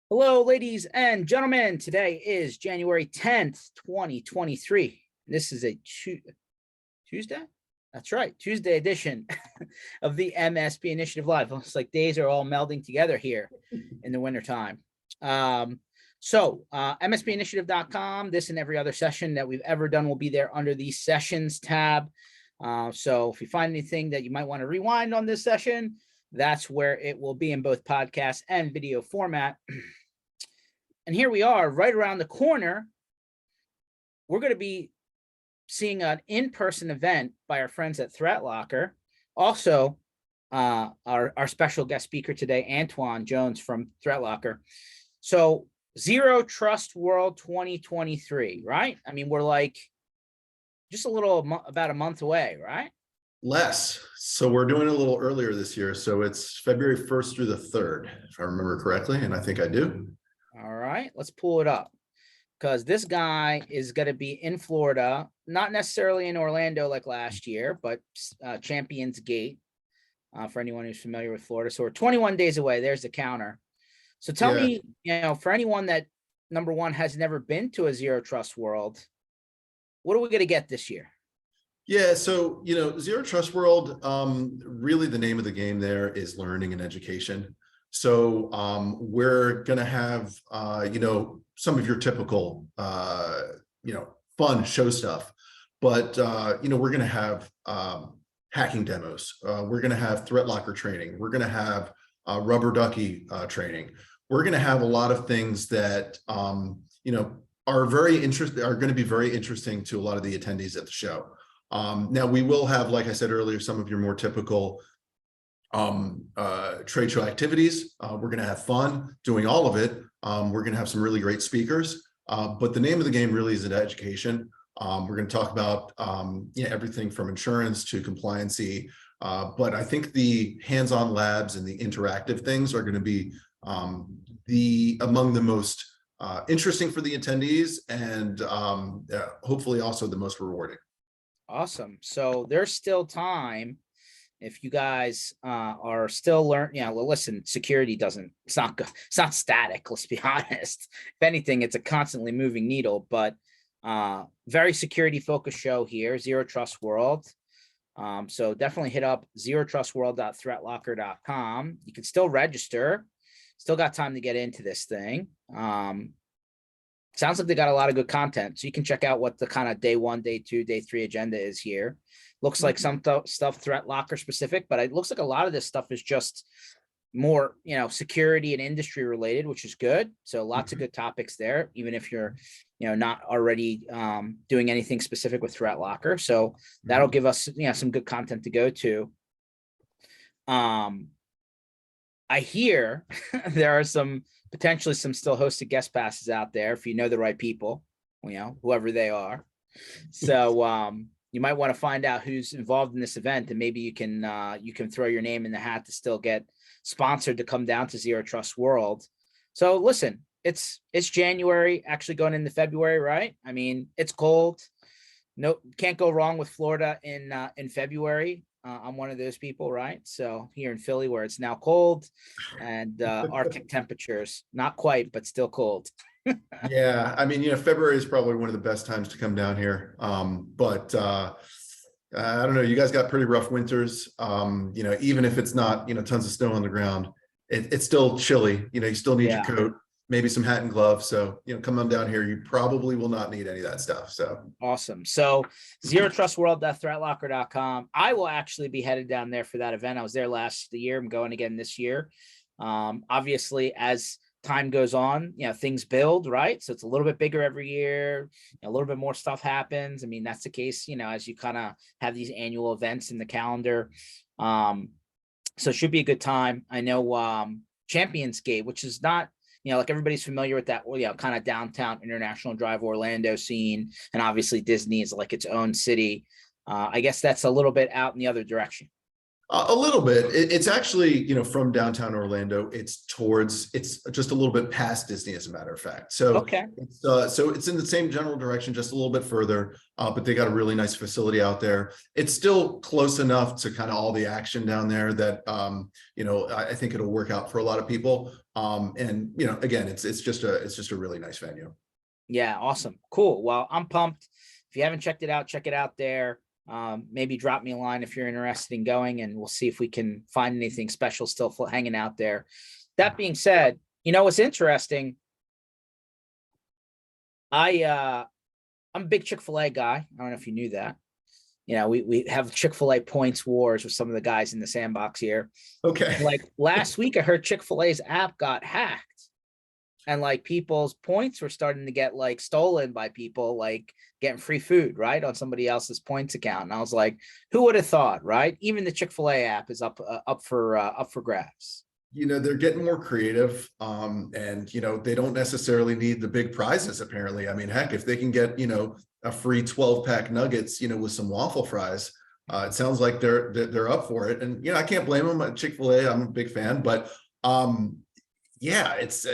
Hello, ladies and gentlemen. Today is January 10th, 2023. This is a Tuesday? That's right, Tuesday edition of the MSP Initiative Live. It's like days are all melding together here in the wintertime. MSPinitiative.com, this and every other session that we've ever done will be there under the Sessions tab. So if you find anything that you might want to rewind on this session, that's where it will be in both podcast and video format. And here we are right around the corner. We're going to be seeing an in-person event by our friends at Threatlocker. Also, our special guest speaker today, Antoine Jones from Threatlocker. So Zero Trust World 2023, right? I mean, we're like just about a month away, right? Less. So we're doing it a little earlier this year. So it's February 1st through the 3rd, if I remember correctly. And I think I do. All right, let's pull it up because this guy is going to be in Florida, not necessarily in Orlando like last year, but Champions Gate for anyone who's familiar with Florida. So we're 21 days away. There's the counter. So tell me, for anyone that, number one, has never been to a Zero Trust World, what are we going to get this year? Yeah, so, Zero Trust World, really the name of the game there is learning and education. So we're going to have, some of your typical, fun show stuff, but, we're going to have hacking demos. We're going to have Threatlocker training. We're going to have rubber ducky training. We're going to have a lot of things that, are going to be very interesting to a lot of the attendees at the show. Now we will have, like I said earlier, some of your more typical trade show activities. We're going to have fun doing all of it. We're going to have some really great speakers, but the name of the game really is in education. We're going to talk about everything from insurance to compliancy, but I think the hands-on labs and the interactive things are going to be among the most interesting for the attendees and hopefully also the most rewarding. Awesome. So there's still time. If you guys are still learning, well, listen, security it's not static, let's be honest. If anything, it's a constantly moving needle, but very security focused show here, Zero Trust World. So definitely hit up zerotrustworld.threatlocker.com. You can still register, still got time to get into this thing. Sounds like they got a lot of good content. So you can check out what the kind of day 1, day 2, day 3 agenda is here. Looks like some stuff Threatlocker specific, but it looks like a lot of this stuff is just more, security and industry related, which is good. So lots of good topics there, even if you're, not already doing anything specific with Threatlocker. So that'll give us, some good content to go to. I hear there are potentially some still hosted guest passes out there if you know the right people, whoever they are. So you might want to find out who's involved in this event, and maybe you can throw your name in the hat to still get sponsored to come down to Zero Trust World. So listen, it's January, actually going into February, right? I mean, it's cold. No, can't go wrong with Florida in February. I'm one of those people, right? So here in Philly, where it's now cold and Arctic temperatures, not quite, but still cold. Yeah, I mean, February is probably one of the best times to come down here. But I don't know, you guys got pretty rough winters. Even if it's not, tons of snow on the ground, it's still chilly. You still need your coat, maybe some hat and gloves. So, come on down here. You probably will not need any of that stuff. So awesome. So zerotrustworld.threatlocker.com. I will actually be headed down there for that event. I was there last year. I'm going again this year. Obviously, as time goes on, things build, right? So it's a little bit bigger every year, a little bit more stuff happens. I mean, that's the case, as you kind of have these annual events in the calendar. So it should be a good time. I know Champions Gate, which is not, like everybody's familiar with that, kind of downtown International Drive Orlando scene. And obviously Disney is like its own city. I guess that's a little bit out in the other direction. A little bit. It's actually, from downtown Orlando. It's just a little bit past Disney, as a matter of fact. So Okay. it's in the same general direction, just a little bit further. But they got a really nice facility out there. It's still close enough to kind of all the action down there that I think it'll work out for a lot of people. And again, it's just a really nice venue. Yeah, awesome. Cool. Well, I'm pumped. If you haven't checked it out, check it out there. Maybe drop me a line if you're interested in going, and we'll see if we can find anything special still hanging out there. That being said, what's interesting, I'm a big Chick-fil-A guy. I don't know if you knew that. We have Chick-fil-A points wars with some of the guys in the sandbox here. Okay. Like last week, I heard Chick-fil-A's app got hacked. And like people's points were starting to get like stolen by people like getting free food, right, on somebody else's points account. And I was like, who would have thought, right? Even the Chick-fil-A app is up for grabs. They're getting more creative, and they don't necessarily need the big prizes. Apparently, I mean, heck, if they can get a free 12-pack nuggets, with some waffle fries, it sounds like they're up for it. And I can't blame them. Chick-fil-A, I'm a big fan, but yeah, it's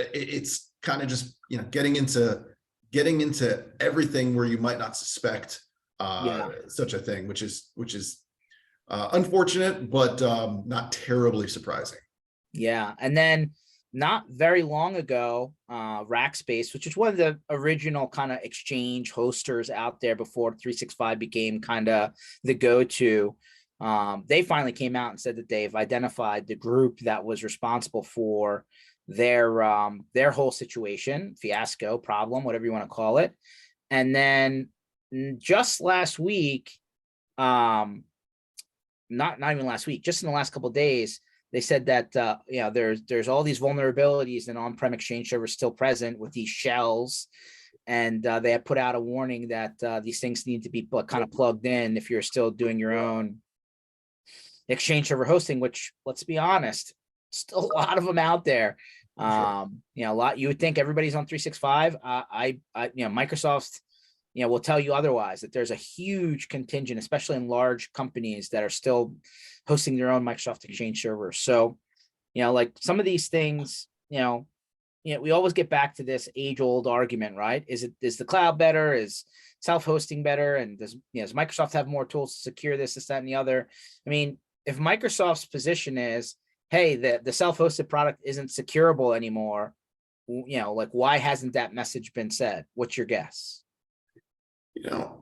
kind of just getting into everything where you might not suspect such a thing, which is unfortunate, but not terribly surprising. Yeah, and then not very long ago, Rackspace, which is one of the original kind of exchange hosters out there before 365 became kind of the go-to. They finally came out and said that they've identified the group that was responsible for their whole situation, fiasco, problem, whatever you want to call it. And then just last week, not even last week, just in the last couple of days, they said that there's all these vulnerabilities in on-prem exchange servers still present with these shells, and they have put out a warning that these things need to be kind of plugged in if you're still doing your own exchange server hosting, which, let's be honest, still a lot of them out there. Sure. A lot. You would think everybody's on 365. Microsoft, will tell you otherwise, that there's a huge contingent, especially in large companies, that are still hosting their own Microsoft Exchange servers. So, like some of these things, we always get back to this age-old argument, right? Is the cloud better? Is self-hosting better? And does Microsoft have more tools to secure this, that, and the other? I mean, if Microsoft's position is, hey, the self-hosted product isn't securable anymore, like why hasn't that message been said? What's your guess?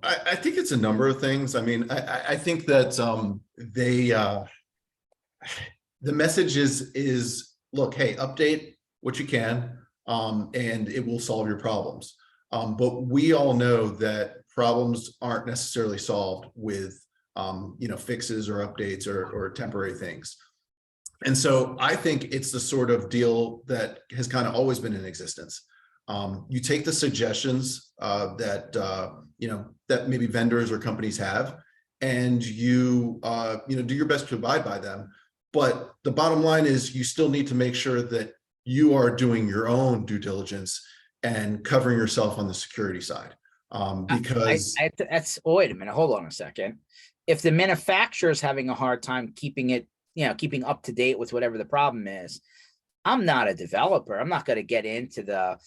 I think it's a number of things. I mean, I think that the message is look, hey, update what you can, and it will solve your problems. But we all know that problems aren't necessarily solved with fixes or updates or temporary things. And so I think it's the sort of deal that has kind of always been in existence. You take the suggestions that that maybe vendors or companies have, and you do your best to abide by them. But the bottom line is you still need to make sure that you are doing your own due diligence and covering yourself on the security side. Because wait a minute, hold on a second. If the manufacturer is having a hard time keeping up to date with whatever the problem is, I'm not a developer. I'm not going to get into the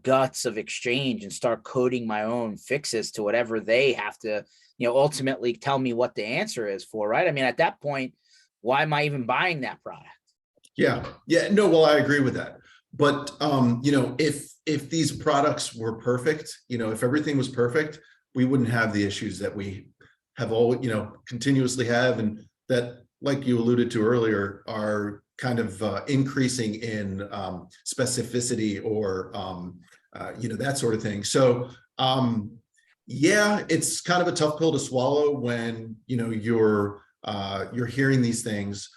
guts of Exchange and start coding my own fixes to whatever they have to, ultimately tell me what the answer is for, right? I mean, at that point, why am I even buying that product? Yeah. No, well, I agree with that. But, if these products were perfect, if everything was perfect, we wouldn't have the issues that we have continuously have, and that, like you alluded to earlier, are kind of increasing in specificity or that sort of thing. So yeah, it's kind of a tough pill to swallow when you're hearing these things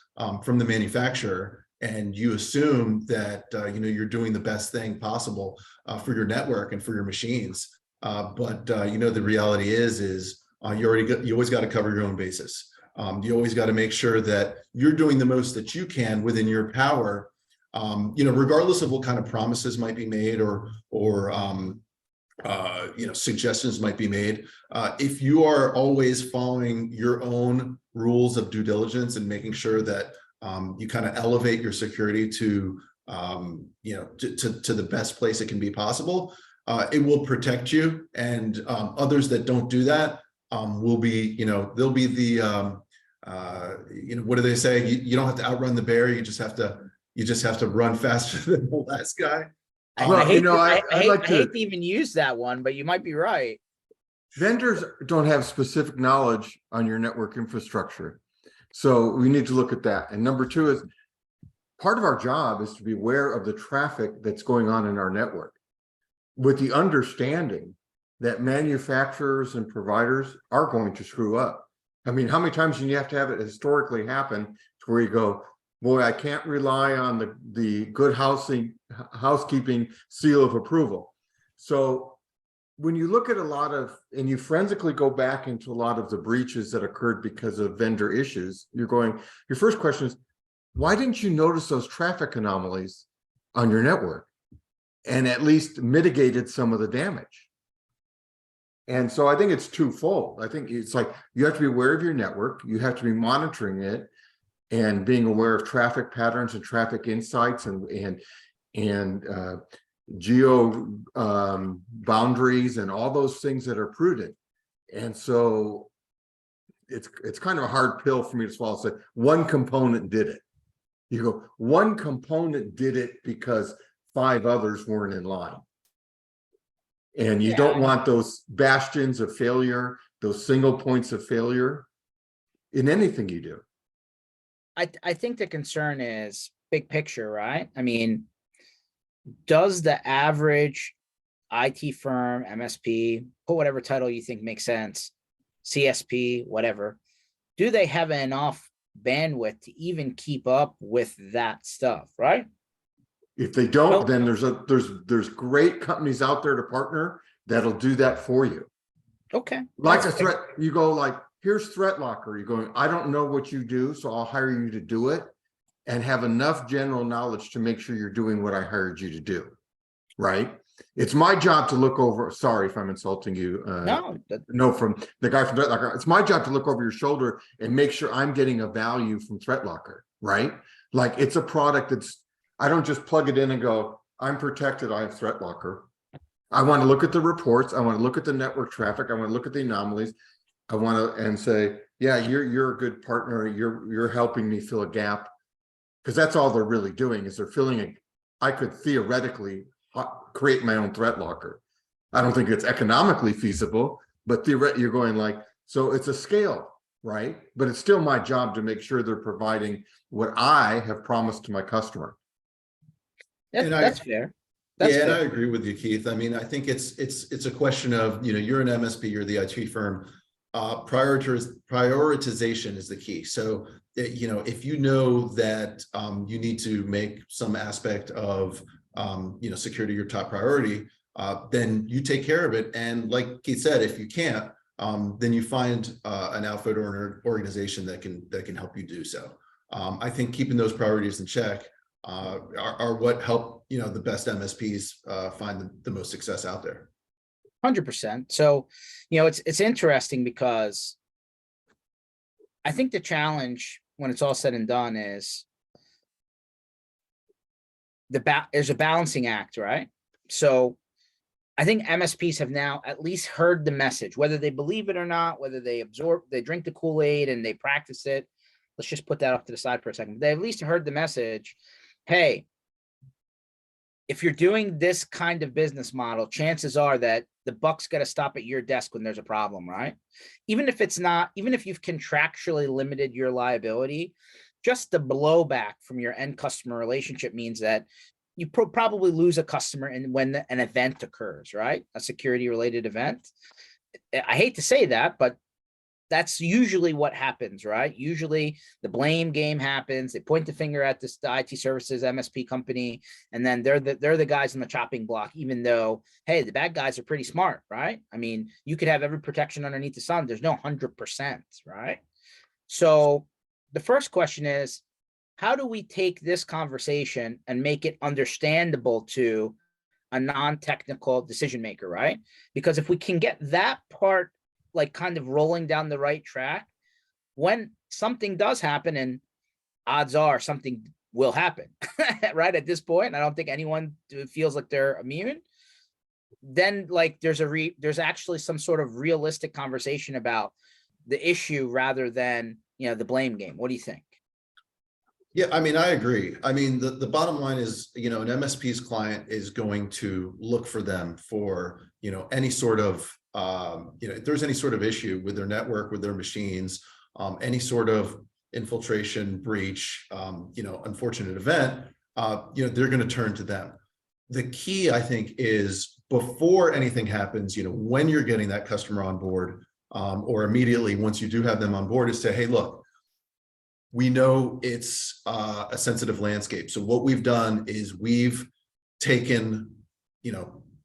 from the manufacturer, and you assume that you're doing the best thing possible for your network and for your machines. But the reality is you always got to cover your own bases. You always got to make sure that you're doing the most that you can within your power, regardless of what kind of promises might be made or suggestions might be made. If you are always following your own rules of due diligence and making sure that you kind of elevate your security to the best place it can be possible, it will protect you. And others that don't do that will be, they'll be the, what do they say? You don't have to outrun the bear. You just have to run faster than the last guy. I hate to even use that one, but you might be right. Vendors don't have specific knowledge on your network infrastructure. So we need to look at that. And number two is part of our job is to be aware of the traffic that's going on in our network with the understanding that manufacturers and providers are going to screw up. I mean, how many times do you have to have it historically happen to where you go, boy, I can't rely on the good housekeeping seal of approval. So when you look at a lot of, and you forensically go back into a lot of the breaches that occurred because of vendor issues, your first question is, why didn't you notice those traffic anomalies on your network and at least mitigated some of the damage? And so I think it's twofold. I think it's like, you have to be aware of your network, you have to be monitoring it and being aware of traffic patterns and traffic insights and geo boundaries and all those things that are prudent. And so it's kind of a hard pill for me to swallow. Say one component did it. You go, one component did it because 5 others weren't in line. And you don't want those bastions of failure, those single points of failure in anything you do. I think the concern is big picture, right? I mean, does the average IT firm, MSP, put whatever title you think makes sense, CSP, whatever, do they have enough bandwidth to even keep up with that stuff, right? If they don't, then there's great companies out there to partner that'll do that for you. Okay. Like a threat, you go like, here's Threatlocker. You're going, I don't know what you do, so I'll hire you to do it and have enough general knowledge to make sure you're doing what I hired you to do, right? It's my job to look over, sorry if I'm insulting you. No, from the guy from Threatlocker. It's my job to look over your shoulder and make sure I'm getting a value from Threatlocker, right? Like it's a product that's, I don't just plug it in and go, I'm protected, I have Threatlocker. I want to look at the reports. I want to look at the network traffic. I want to look at the anomalies. I want to, and say, yeah, you're a good partner. You're helping me fill a gap. Because that's all they're really doing is they're filling it. I could theoretically create my own Threatlocker. I don't think it's economically feasible, but theoretically you're going like, so it's a scale, right? But it's still my job to make sure they're providing what I have promised to my customer. That's fair. And I agree with you, Keith. I mean, I think it's a question of, you're an MSP, you're the IT firm. Prioritization is the key. So, if you know that you need to make some aspect of, security your top priority, then you take care of it. And like Keith said, if you can't, then you find an outfit or an organization that can help you do so. I think keeping those priorities in check are what help the best MSPs find the most success out there. 100%. So, it's interesting because I think the challenge when it's all said and done is there's a balancing act, right? So I think MSPs have now at least heard the message, whether they believe it or not, whether they drink the Kool-Aid and they practice it. Let's just put that off to the side for a second. They at least heard the message. Hey, if you're doing this kind of business model, chances are that the buck's got to stop at your desk when there's a problem, right? Even if you've contractually limited your liability, just the blowback from your end customer relationship means that you probably lose a customer when an event occurs, right? A security related event. I hate to say that, but that's usually what happens, right? Usually the blame game happens. They point the finger at the IT services MSP company, and then they're the guys on the chopping block, even though, hey, the bad guys are pretty smart, right? I mean, you could have every protection underneath the sun. There's no 100%, right? So the first question is, how do we take this conversation and make it understandable to a non-technical decision maker, right? Because if we can get that part like kind of rolling down the right track, when something does happen, and odds are something will happen, right? At this point, I don't think anyone feels like they're immune. Then like there's actually some sort of realistic conversation about the issue rather than, the blame game. What do you think? Yeah, I mean, I agree. I mean, the bottom line is, an MSP's client is going to look for them for, any sort of, if there's any sort of issue with their network, with their machines, any sort of infiltration, breach, unfortunate event, they're going to turn to them. The key, I think, is before anything happens, when you're getting that customer on board, or immediately once you do have them on board, is say, hey, look, we know it's a sensitive landscape. So what we've done is we've taken,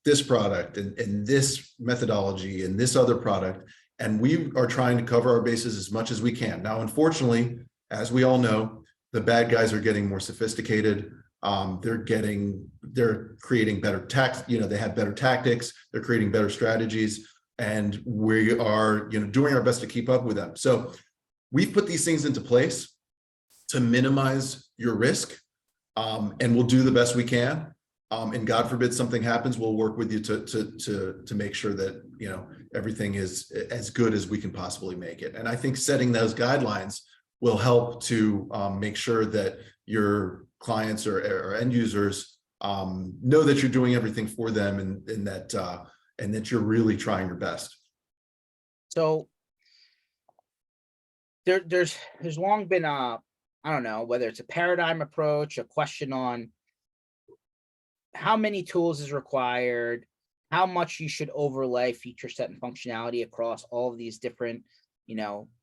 this product and this methodology and this other product, and we are trying to cover our bases as much as we can. Now, unfortunately, as we all know, the bad guys are getting more sophisticated. They're creating better they have better tactics, they're creating better strategies, and we are, doing our best to keep up with them. So we've put these things into place to minimize your risk, and we'll do the best we can. And God forbid something happens, we'll work with you to make sure that everything is as good as we can possibly make it. And I think setting those guidelines will help to make sure that your clients or end users know that you're doing everything for them, and that you're really trying your best. So there's long been I don't know whether it's a paradigm approach, a question on how many tools is required, how much you should overlay feature set and functionality across all of these different,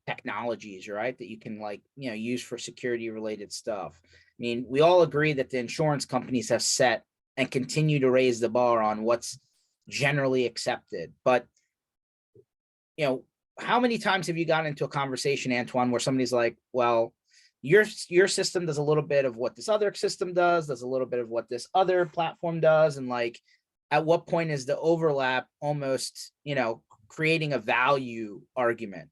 technologies, right? That you can use for security related stuff. I mean, we all agree that the insurance companies have set and continue to raise the bar on what's generally accepted. But, how many times have you gotten into a conversation, Antoine, where somebody's like, well, your system does a little bit of what this other system does a little bit of what this other platform does. And at what point is the overlap almost, creating a value argument?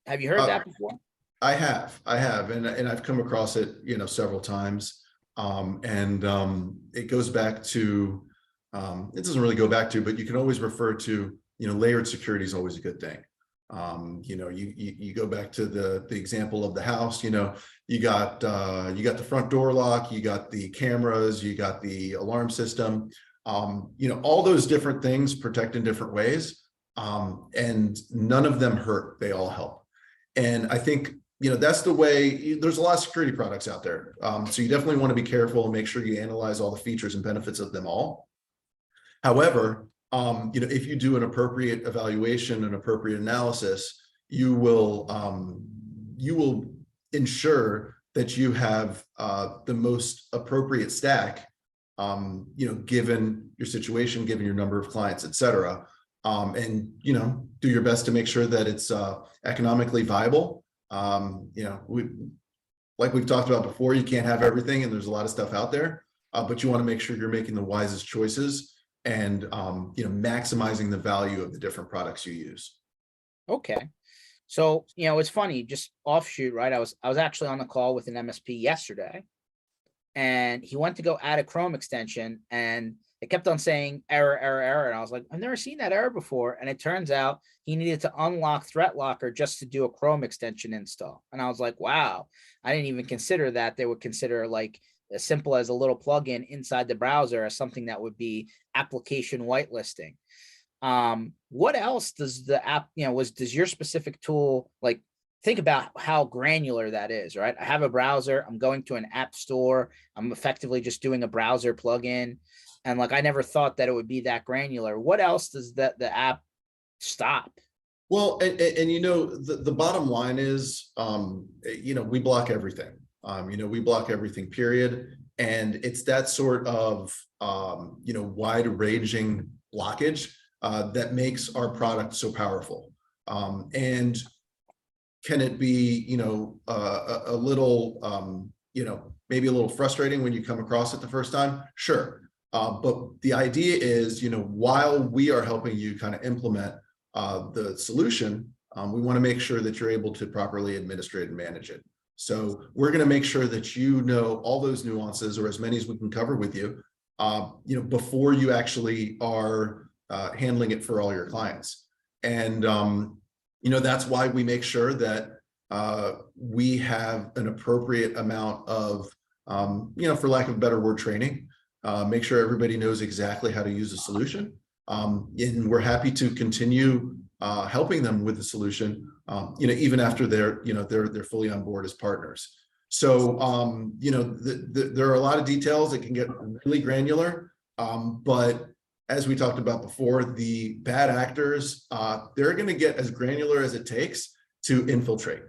Have you heard that before? I have, and I've come across it, several times. It goes back to, it doesn't really go back to, but you can always refer to, layered security is always a good thing. You go back to the example of the house, you got the front door lock, you got the cameras, you got the alarm system, all those different things protect in different ways. And none of them hurt, they all help. And I think, that's the way. There's a lot of security products out there. So you definitely want to be careful and make sure you analyze all the features and benefits of them all. However, if you do an appropriate evaluation and appropriate analysis, you will ensure that you have the most appropriate stack, given your situation, given your number of clients, et cetera. And do your best to make sure that it's economically viable. We've talked about before, you can't have everything, and there's a lot of stuff out there, but you want to make sure you're making the wisest choices and maximizing the value of the different products you use. Okay. So, it's funny, just offshoot, right? I was actually on the call with an MSP yesterday, and he went to go add a Chrome extension, and it kept on saying error, error, error. And I was like, I've never seen that error before. And it turns out he needed to unlock Threatlocker just to do a Chrome extension install. And I was like, wow, I didn't even consider that. They would consider as simple as a little plugin inside the browser as something that would be application whitelisting. What else does the app, does your specific tool, think about how granular that is, right? I have a browser, I'm going to an app store, I'm effectively just doing a browser plugin. And I never thought that it would be that granular. What else does the app stop? Well, and the bottom line is, we block everything. We block everything, period. And it's that sort of, wide-ranging blockage that makes our product so powerful. And can it be, a little, maybe a little frustrating when you come across it the first time? Sure. But the idea is, while we are helping you kind of implement the solution, we want to make sure that you're able to properly administrate and manage it. So we're going to make sure that you know all those nuances, or as many as we can cover with you, before you actually are handling it for all your clients. And that's why we make sure that we have an appropriate amount of, for lack of a better word, training. Make sure everybody knows exactly how to use a solution. And we're happy to continue helping them with the solution, even after they're fully on board as partners. So, there are a lot of details that can get really granular, but as we talked about before, the bad actors, they're going to get as granular as it takes to infiltrate.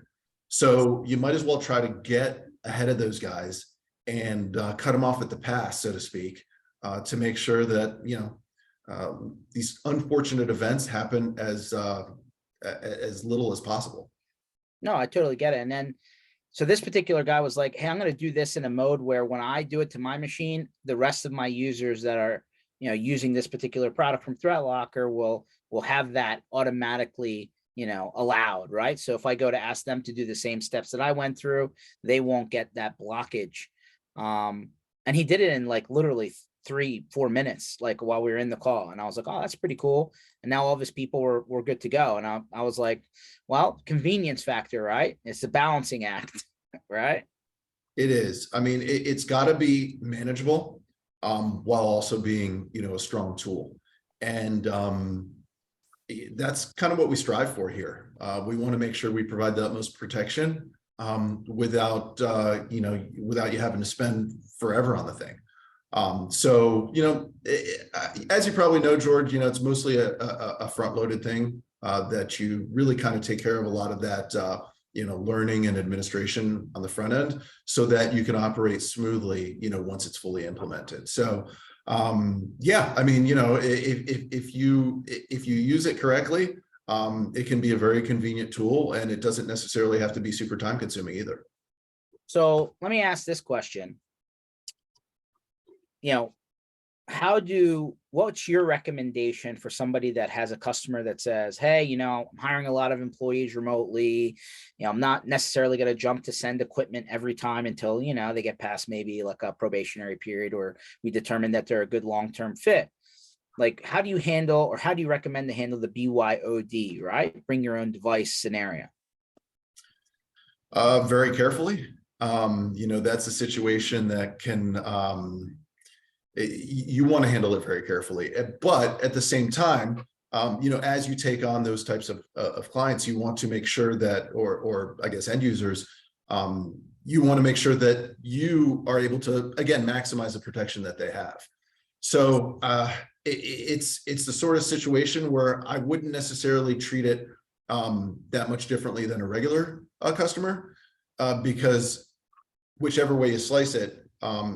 So you might as well try to get ahead of those guys and cut them off at the pass, so to speak, to make sure that, these unfortunate events happen as little as possible. No, I totally get it. And then, so this particular guy was like, hey, I'm going to do this in a mode where when I do it to my machine, the rest of my users that are, using this particular product from Threatlocker will have that automatically, allowed, right? So if I go to ask them to do the same steps that I went through, they won't get that blockage. And he did it in like literally 3-4 minutes, like while we were in the call. And I was like, oh, that's pretty cool. And now all of his people were good to go. And I was like, well, convenience factor, right? It's a balancing act, right? It is. I mean, it's got to be manageable, while also being, a strong tool. And that's kind of what we strive for here. We want to make sure we provide the utmost protection, without you having to spend forever on the thing. So, as you probably know, George, it's mostly a front-loaded thing, that you really kind of take care of a lot of that, learning and administration on the front end, so that you can operate smoothly, once it's fully implemented. So, yeah, I mean, if you use it correctly, it can be a very convenient tool, and it doesn't necessarily have to be super time consuming either. So let me ask this question. What's your recommendation for somebody that has a customer that says, hey, I'm hiring a lot of employees remotely. I'm not necessarily going to jump to send equipment every time until, they get past maybe like a probationary period, or we determine that they're a good long-term fit. Like, how do you recommend to handle the BYOD, right? Bring your own device scenario? Very carefully. That's a situation that can, you want to handle it very carefully, but at the same time, as you take on those types of clients, you want to make sure that, or I guess end users, you want to make sure that you are able to, again, maximize the protection that they have. So it's the sort of situation where I wouldn't necessarily treat it that much differently than a regular customer, because whichever way you slice it,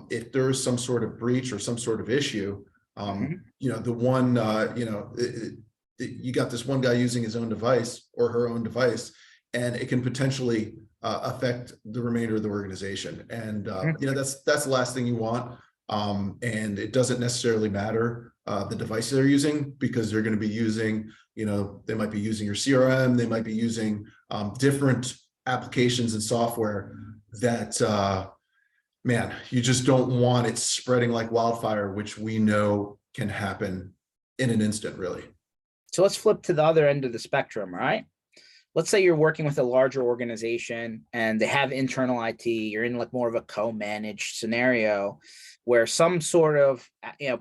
if there's some sort of breach or some sort of issue, the one, you got this one guy using his own device or her own device, and it can potentially affect the remainder of the organization. And, that's the last thing you want. And it doesn't necessarily matter the devices they're using, because they're going to be using, they might be using your CRM, they might be using different applications and software that, man, you just don't want it spreading like wildfire, which we know can happen in an instant, really. So let's flip to the other end of the spectrum, right? Let's say you're working with a larger organization and they have internal IT, you're in like more of a co-managed scenario where some sort of,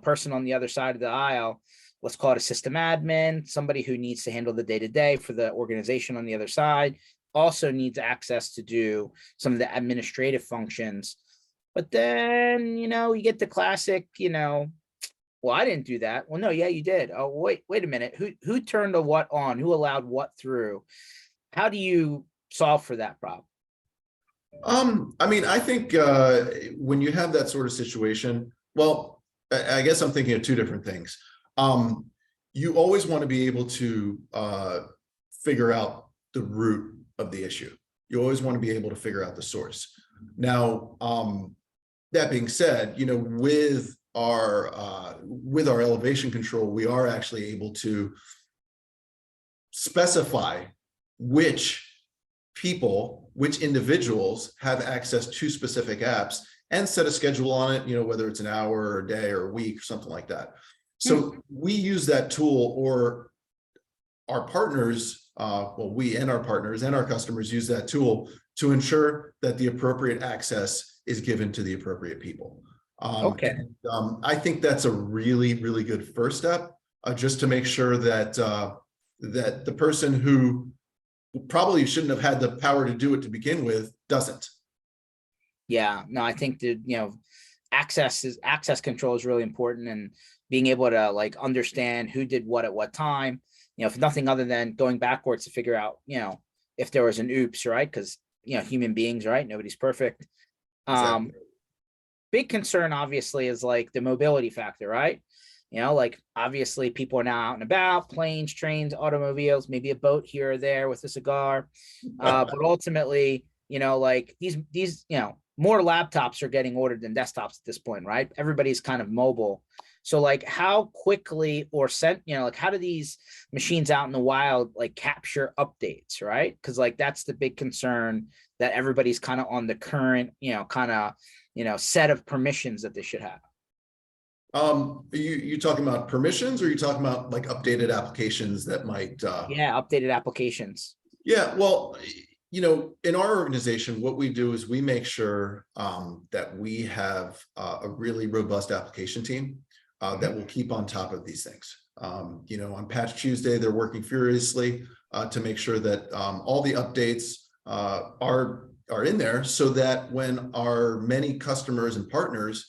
person on the other side of the aisle, let's call it a system admin, somebody who needs to handle the day-to-day for the organization on the other side, also needs access to do some of the administrative functions. But then, you get the classic, well, I didn't do that. Well, no, yeah, you did. Oh, wait a minute. Who turned a what on? Who allowed what through? How do you solve for that problem? I mean, I think when you have that sort of situation, well, I guess I'm thinking of two different things. You always want to be able to figure out the root of the issue. You always want to be able to figure out the source. Now, that being said, with with our elevation control, we are actually able to specify which individuals have access to specific apps and set a schedule on it, whether it's an hour or a day or a week or something like that. So we use that tool, or our partners, we and our partners and our customers use that tool to ensure that the appropriate access is given to the appropriate people. Okay. I think that's a really, really good first step, just to make sure that that the person who probably shouldn't have had the power to do it to begin with doesn't. Yeah, no, I think that, access control is really important, and being able to like understand who did what at what time, if nothing other than going backwards to figure out, if there was an oops, right? Because, human beings, right? Nobody's perfect. Exactly. Big concern obviously is like the mobility factor, right? Like obviously people are now out and about, planes, trains, automobiles, maybe a boat here or there with a cigar. But ultimately, like these, more laptops are getting ordered than desktops at this point, right? Everybody's kind of mobile. So like how quickly or like how do these machines out in the wild like capture updates, right? Because like that's the big concern, that everybody's kind of on the current, set of permissions that they should have. You talking about permissions, or are you talking about like updated applications that might Yeah, updated applications. Yeah, well, in our organization, what we do is we make sure that we have a really robust application team that will keep on top of these things. On Patch Tuesday, they're working furiously to make sure that all the updates are in there, so that when our many customers and partners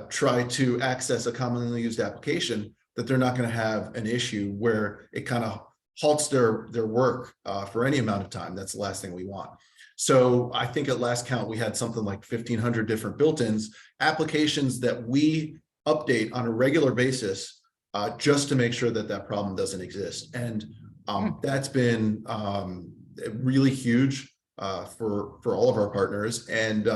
try to access a commonly used application, that they're not going to have an issue where it kind of halts their work for any amount of time. That's the last thing we want. So I think at last count, we had something like 1,500 different built-ins, applications that we update on a regular basis just to make sure that that problem doesn't exist. And that's been really huge for all of our partners, and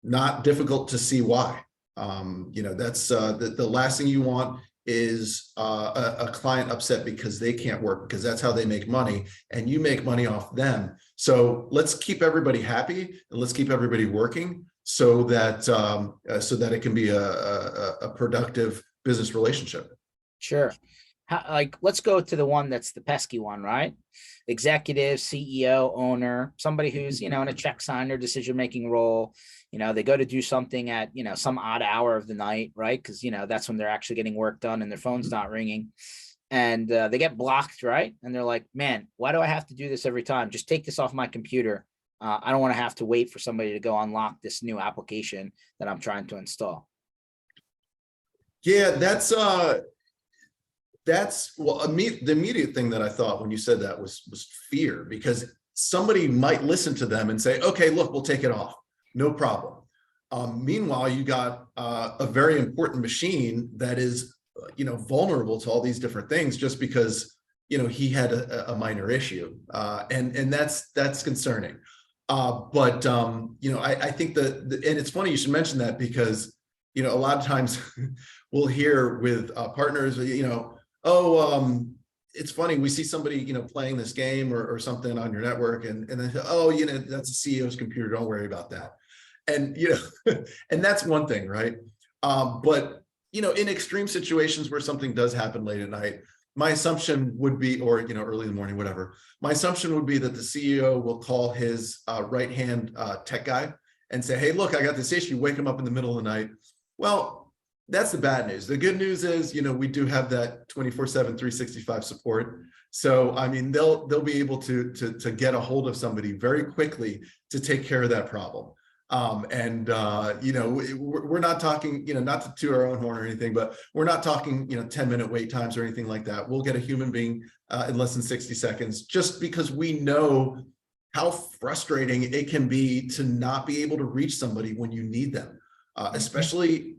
not difficult to see why. That's the last thing you want is a client upset because they can't work, because that's how they make money, and you make money off them. So let's keep everybody happy, and let's keep everybody working, so that it can be a productive business relationship. Sure. Let's go to the one that's the pesky one, right? Executive, CEO, owner, somebody who's, in a check signer, decision-making role. They go to do something at, some odd hour of the night, right? Because, that's when they're actually getting work done and their phone's not ringing. And they get blocked, right? And they're like, man, why do I have to do this every time? Just take this off my computer. I don't want to have to wait for somebody to go unlock this new application that I'm trying to install. Yeah, that's well, the immediate thing that I thought when you said that was fear, because somebody might listen to them and say, okay, look, we'll take it off, no problem. Meanwhile, you got a very important machine that is, vulnerable to all these different things just because, he had a minor issue, and that's concerning. But I think and it's funny you should mention that, because, a lot of times we'll hear with partners, it's funny, we see somebody, playing this game or something on your network, and then, oh, that's a CEO's computer, don't worry about that. And, and that's one thing, right? But, in extreme situations where something does happen late at night, my assumption would be, or, early in the morning, whatever, my assumption would be that the CEO will call his right-hand tech guy and say, hey, look, I got this issue, wake him up in the middle of the night. Well, that's the bad news. The good news is, we do have that 24/7, 365 support. So, I mean, they'll be able to get a hold of somebody very quickly to take care of that problem. We're not talking, not to toot our own horn or anything, but we're not talking, 10-minute wait times or anything like that. We'll get a human being in less than 60 seconds, just because we know how frustrating it can be to not be able to reach somebody when you need them, especially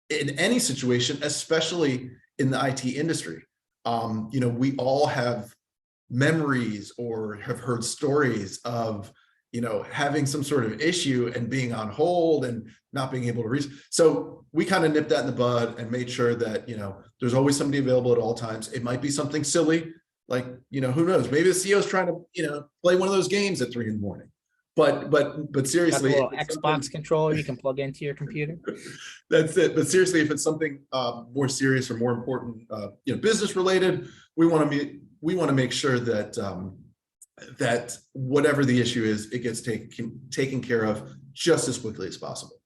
in any situation, especially in the IT industry. We all have memories or have heard stories of, having some sort of issue and being on hold and not being able to reach. So we kind of nipped that in the bud and made sure that, there's always somebody available at all times. It might be something silly, like, who knows? Maybe the CEO is trying to, play one of those games at 3 a.m. But Got a seriously, little Xbox controller you can plug into your computer. that's it. But seriously, if it's something more serious or more important, business related, we want to make sure that that whatever the issue is, it gets taken care of just as quickly as possible.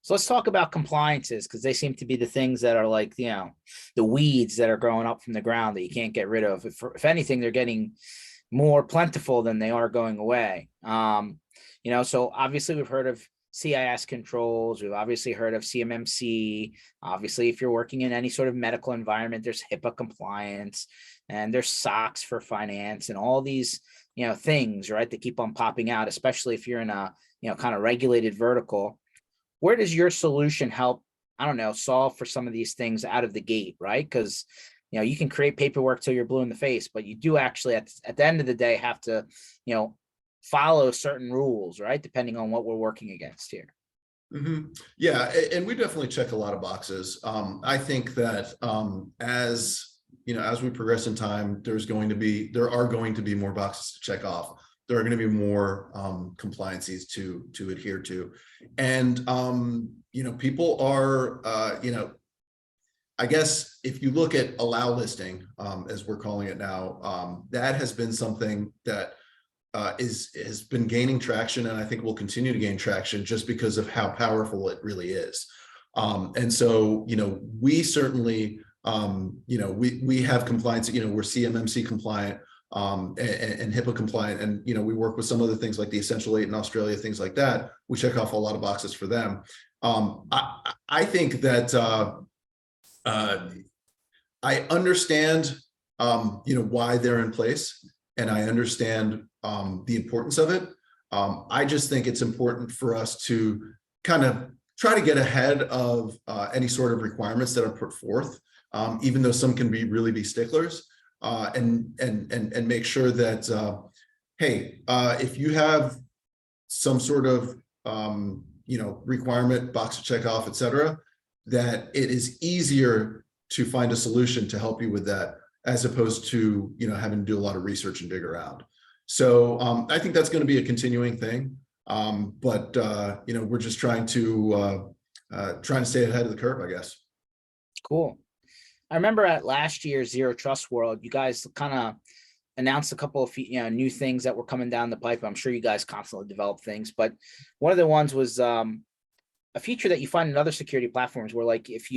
So let's talk about compliances, because they seem to be the things that are like, the weeds that are growing up from the ground that you can't get rid of. If anything, they're getting more plentiful than they are going away. So obviously we've heard of CIS controls. We've obviously heard of CMMC. Obviously, if you're working in any sort of medical environment, there's HIPAA compliance, and there's SOX for finance, and all these, things, right, that keep on popping out, especially if you're in a, kind of regulated vertical. Where does your solution help, I don't know, solve for some of these things out of the gate, right? Because, you can create paperwork till you're blue in the face, but you do actually at the end of the day have to, follow certain rules, right? Depending on what we're working against here. Mm-hmm. Yeah, and we definitely check a lot of boxes. I think that as we progress in time, there are going to be more boxes to check off. There are going to be more compliances to adhere to, and people are I guess if you look at allow listing, as we're calling it now, that has been something that has been gaining traction, and I think will continue to gain traction just because of how powerful it really is. And so, we certainly, we have compliance, we're CMMC compliant, and HIPAA compliant. And, we work with some other things like the Essential 8 in Australia, things like that. We check off a lot of boxes for them. I think that I understand, why they're in place, and I understand the importance of it. I just think it's important for us to kind of try to get ahead of any sort of requirements that are put forth, even though some can really be sticklers, and make sure that, hey, if you have some sort of requirement, box to check off, et cetera, that it is easier to find a solution to help you with that, as opposed to having to do a lot of research and dig around. So I think that's going to be a continuing thing, but we're just trying to stay ahead of the curve, I guess. Cool. I remember at last year's Zero Trust World, you guys kind of announced a couple of new things that were coming down the pipe. I'm sure you guys constantly develop things, but one of the ones was a feature that you find in other security platforms, where like if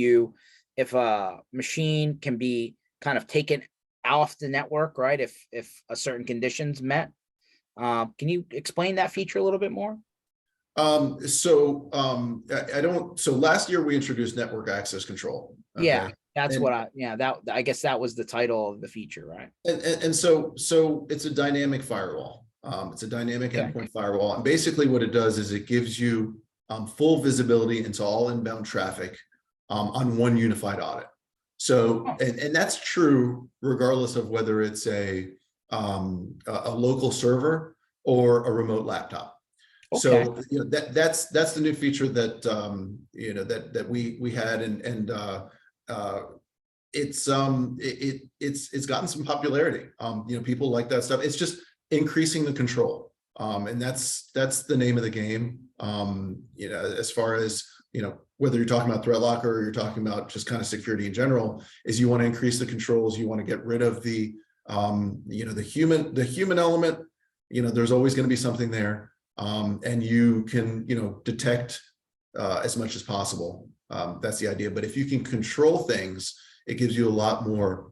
a machine can be kind of taken off the network, right? If a certain conditions met. Can you explain that feature a little bit more? So last year we introduced network access control. Okay? Yeah, that's I guess that was the title of the feature, right? And so it's a dynamic firewall. It's a dynamic endpoint firewall. And basically what it does is it gives you full visibility into all inbound traffic on one unified audit. So, and that's true regardless of whether it's a local server or a remote laptop. Okay. So that's the new feature that that we had, and it's gotten some popularity. People like that stuff. It's just increasing the control, and that's the name of the game. As far as whether you're talking about Threatlocker or you're talking about just kind of security in general, is you want to increase the controls. You want to get rid of the the human element. There's always going to be something there, and you can detect as much as possible. That's the idea. But if you can control things, it gives you a lot more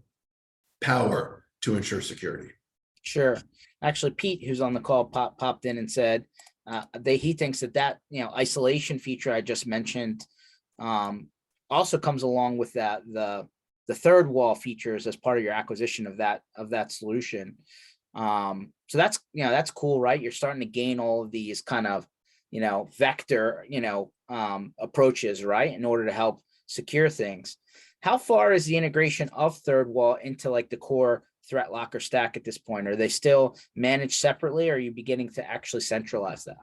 power to ensure security. Sure. Actually, Pete, who's on the call, popped in and said he thinks that isolation feature I just mentioned also comes along with that the third wall features as part of your acquisition of that solution. So that's cool, right? You're starting to gain all of these kind of vector approaches, right, in order to help secure things. How far is the integration of third wall into like the core Threatlocker stack at this point? Are they still managed separately, or are you beginning to actually centralize that?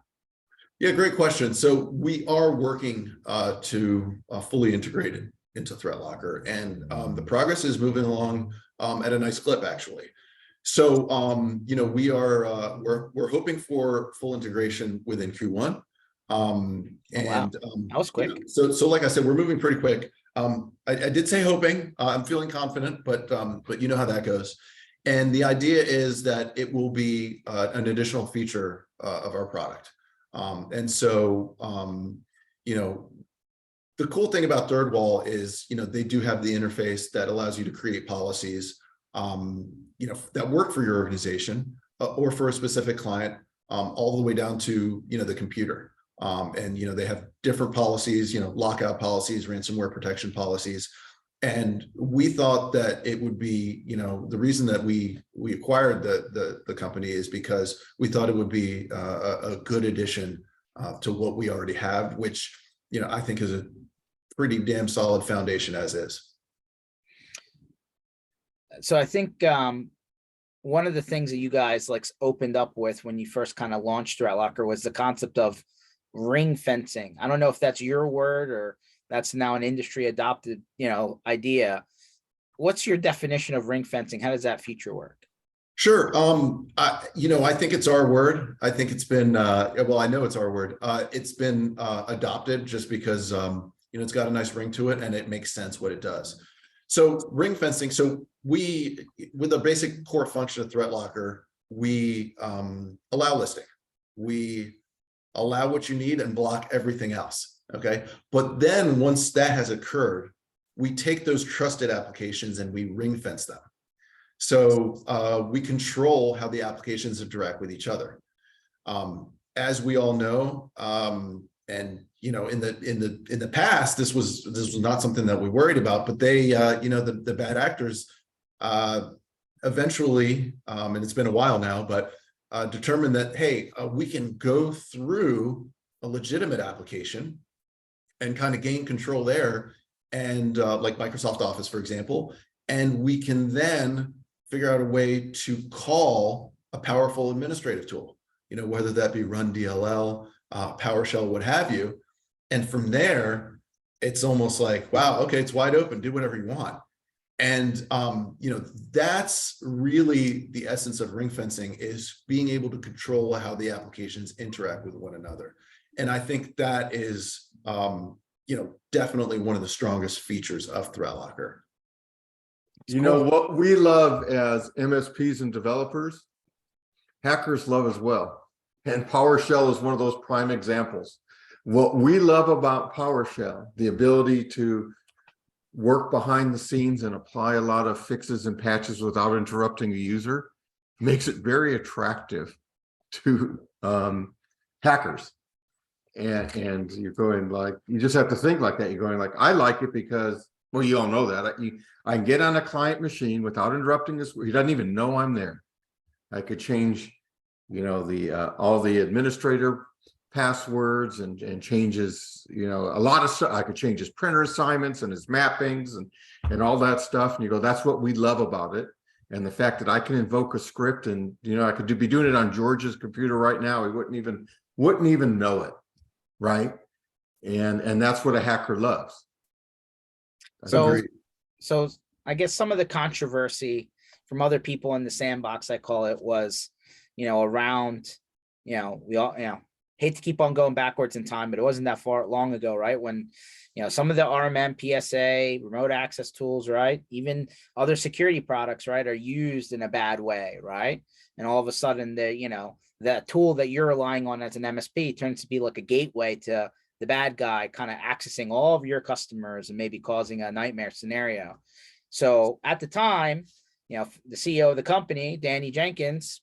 Yeah, great question. So we are working to fully integrate it into Threatlocker, and the progress is moving along at a nice clip, actually. So we are we're hoping for full integration within Q1. Wow. That was quick. So like I said, we're moving pretty quick. I did say hoping. I'm feeling confident, but you know how that goes. And the idea is that it will be an additional feature of our product. The cool thing about Third Wall is, they do have the interface that allows you to create policies, that work for your organization or for a specific client, all the way down to, the computer. They have different policies, lockout policies, ransomware protection policies. And we thought that it would be, the reason that we acquired the company is because we thought it would be a good addition to what we already have, which, I think is a pretty damn solid foundation as is. So I think one of the things that you guys opened up with when you first kind of launched Threatlocker was the concept of ring fencing. I don't know if that's your word or that's now an industry adopted, idea. What's your definition of ring fencing? How does that feature work? Sure. I think it's our word. I think it's been, I know it's our word. It's been adopted just because, it's got a nice ring to it and it makes sense what it does. So ring fencing. So with the basic core function of Threatlocker, we allow listing. We allow what you need and block everything else. Okay. But then once that has occurred, we take those trusted applications and we ring fence them. So we control how the applications interact with each other. As we all know, and in the past, this was not something that we worried about, but they, the bad actors eventually, and it's been a while now, but determined that, hey, we can go through a legitimate application and kind of gain control there, and like Microsoft Office, for example, and we can then figure out a way to call a powerful administrative tool, whether that be Run DLL, PowerShell, what have you. And from there, it's almost like, wow, okay, it's wide open, do whatever you want. And, that's really the essence of ring fencing, is being able to control how the applications interact with one another. And I think that is, definitely one of the strongest features of Threatlocker. What we love as MSPs and developers, hackers love as well. And PowerShell is one of those prime examples. What we love about PowerShell, the ability to work behind the scenes and apply a lot of fixes and patches without interrupting a user, makes it very attractive to hackers. And you're going you just have to think like that. You're going I like it because, well, you all know that. I can get on a client machine without interrupting this. He doesn't even know I'm there. I could change, all the administrator passwords and changes, a lot of stuff. I could change his printer assignments and his mappings and all that stuff. And you go, that's what we love about it. And the fact that I can invoke a script and, I could be doing it on George's computer right now. He wouldn't even know it. Right. And that's what a hacker loves. So I guess some of the controversy from other people in the sandbox, I call it, was, around, we all, hate to keep on going backwards in time, but it wasn't that long ago, right? When, some of the RMM, PSA, remote access tools, right? Even other security products, right, are used in a bad way, right? And all of a sudden that tool that you're relying on as an MSP turns to be like a gateway to the bad guy kind of accessing all of your customers and maybe causing a nightmare scenario. So at the time, the CEO of the company, Danny Jenkins,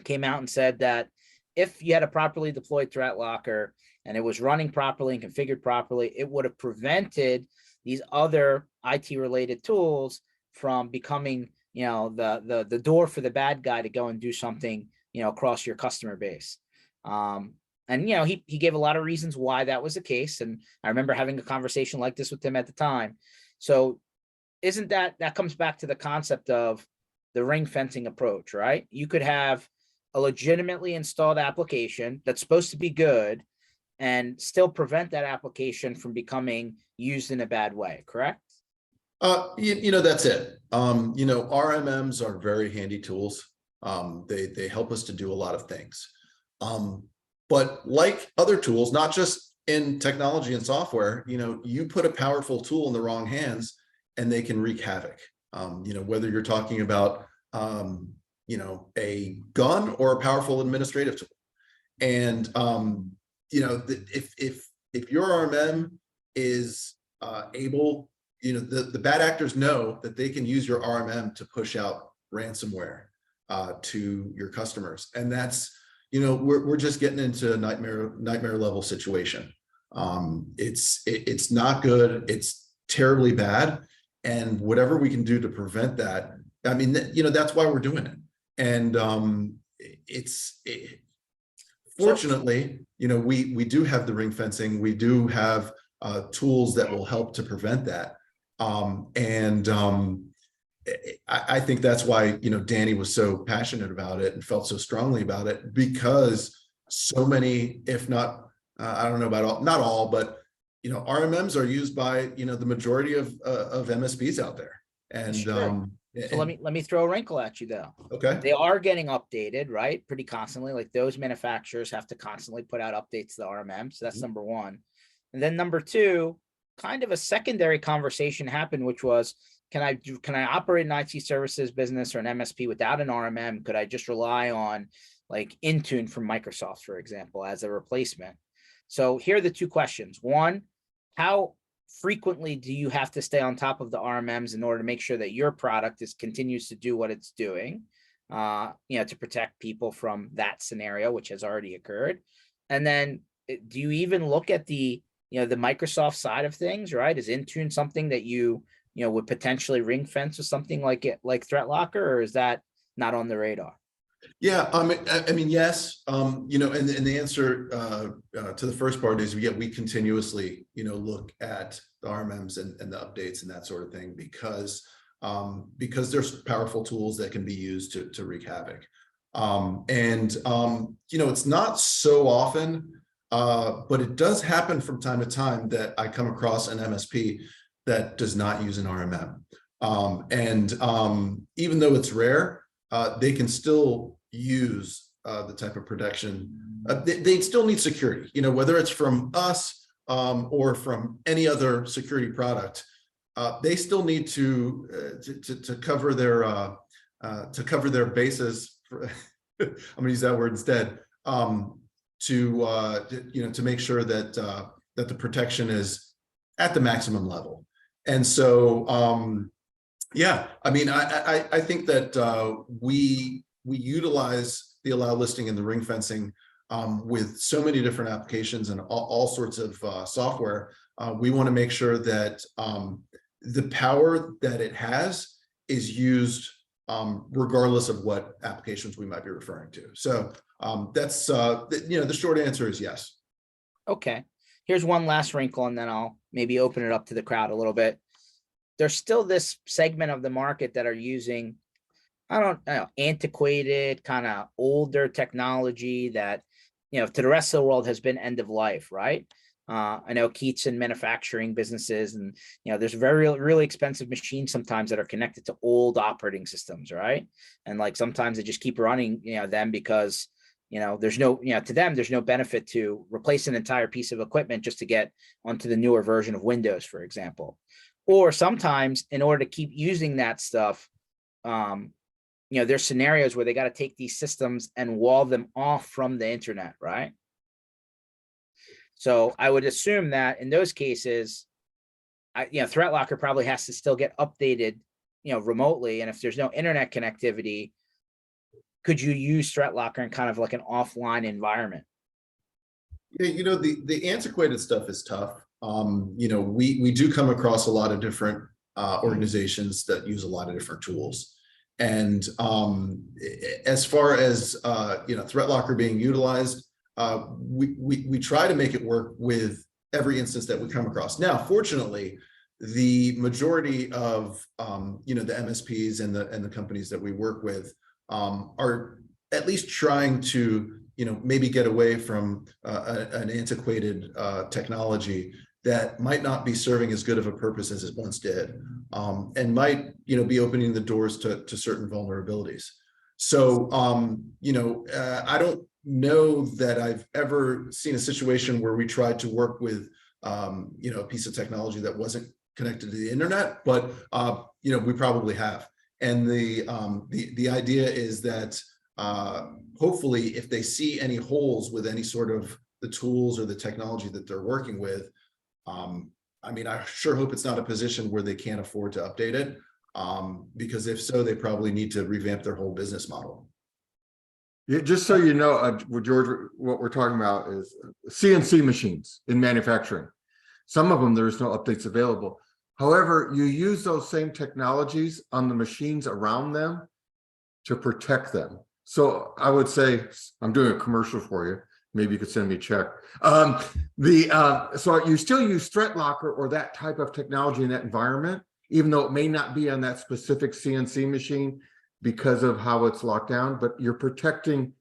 came out and said that if you had a properly deployed Threatlocker and it was running properly and configured properly, it would have prevented these other IT related tools from becoming, the door for the bad guy to go and do something, across your customer base. And, he gave a lot of reasons why that was the case. And I remember having a conversation like this with him at the time. So isn't that comes back to the concept of the ring fencing approach, right? You could have a legitimately installed application that's supposed to be good and still prevent that application from becoming used in a bad way, correct? That's it. RMMs are very handy tools. They help us to do a lot of things. But like other tools, not just in technology and software, you put a powerful tool in the wrong hands and they can wreak havoc. Whether you're talking about, a gun or a powerful administrative tool. And, if your RMM is able, the bad actors know that they can use your RMM to push out ransomware to your customers. And that's, we're just getting into a nightmare level situation. It's not good. It's terribly bad. And whatever we can do to prevent that, I mean, that's why we're doing it. And fortunately, we do have the ring fencing. We do have tools that will help to prevent that. I think that's why, Danny was so passionate about it and felt so strongly about it, because so many, if not, I don't know about all, not all, but, RMMs are used by, the majority of MSPs out there. And, so let me throw a wrinkle at you though. Okay. They are getting updated, right? Pretty constantly. Like those manufacturers have to constantly put out updates to the RMM. So that's number one. And then number two, kind of a secondary conversation happened, which was, can I operate an IT services business or an MSP without an RMM? Could I just rely on like Intune from Microsoft, for example, as a replacement? So here are the two questions. One, how frequently do you have to stay on top of the RMMs in order to make sure that your product continues to do what it's doing, to protect people from that scenario, which has already occurred? And then do you even look at the Microsoft side of things, right? Is Intune something that you would potentially ring fence with something like Threatlocker, or is that not on the radar? Yeah, I mean, yes, and the answer to the first part is, we continuously, look at the RMMs and the updates and that sort of thing, because there's powerful tools that can be used to wreak havoc. It's not so often, but it does happen from time to time that I come across an MSP that does not use an RMM. Even though it's rare, they can still use the type of protection. They still need security, whether it's from us or from any other security product. They still need to cover their bases. I'm going to use that word instead. To make sure that the protection is at the maximum level. And so, yeah, I mean, I think that we utilize the allow listing and the ring fencing with so many different applications and all sorts of software. We want to make sure that the power that it has is used regardless of what applications we might be referring to. So that's the short answer is yes. Okay. Here's one last wrinkle, and then I'll maybe open it up to the crowd a little bit. There's still this segment of the market that are using, I don't know, antiquated, kind of older technology that, to the rest of the world has been end of life, right? I know Keats in manufacturing businesses, and, there's really expensive machines sometimes that are connected to old operating systems, right? And like sometimes they just keep running, them because, there's no, to them, there's no benefit to replace an entire piece of equipment just to get onto the newer version of Windows, for example. Or sometimes in order to keep using that stuff, there's scenarios where they got to take these systems and wall them off from the internet, right? So I would assume that in those cases, Threatlocker probably has to still get updated, remotely. And if there's no internet connectivity, could you use Threatlocker in kind of like an offline environment? Yeah, the antiquated stuff is tough. We do come across a lot of different organizations that use a lot of different tools. And as far as Threatlocker being utilized, we try to make it work with every instance that we come across. Now, fortunately, the majority of you know, the MSPs and the companies that we work with are at least trying to, you know, maybe get away from an antiquated technology that might not be serving as good of a purpose as it once did, and might, you know, be opening the doors to certain vulnerabilities. So, you know, I don't know that I've ever seen a situation where we tried to work with, you know, a piece of technology that wasn't connected to the internet, but, you know, we probably have. And the idea is that hopefully if they see any holes with any sort of the tools or the technology that they're working with, I mean, I sure hope it's not a position where they can't afford to update it, because if so, they probably need to revamp their whole business model. Yeah, just so you know, George, what we're talking about is CNC machines in manufacturing. Some of them, there's no updates available. However, you use those same technologies on the machines around them to protect them. So I would say, I'm doing a commercial for you. Maybe you could send me a check. So you still use Threatlocker or that type of technology in that environment, even though it may not be on that specific CNC machine because of how it's locked down, but you're protecting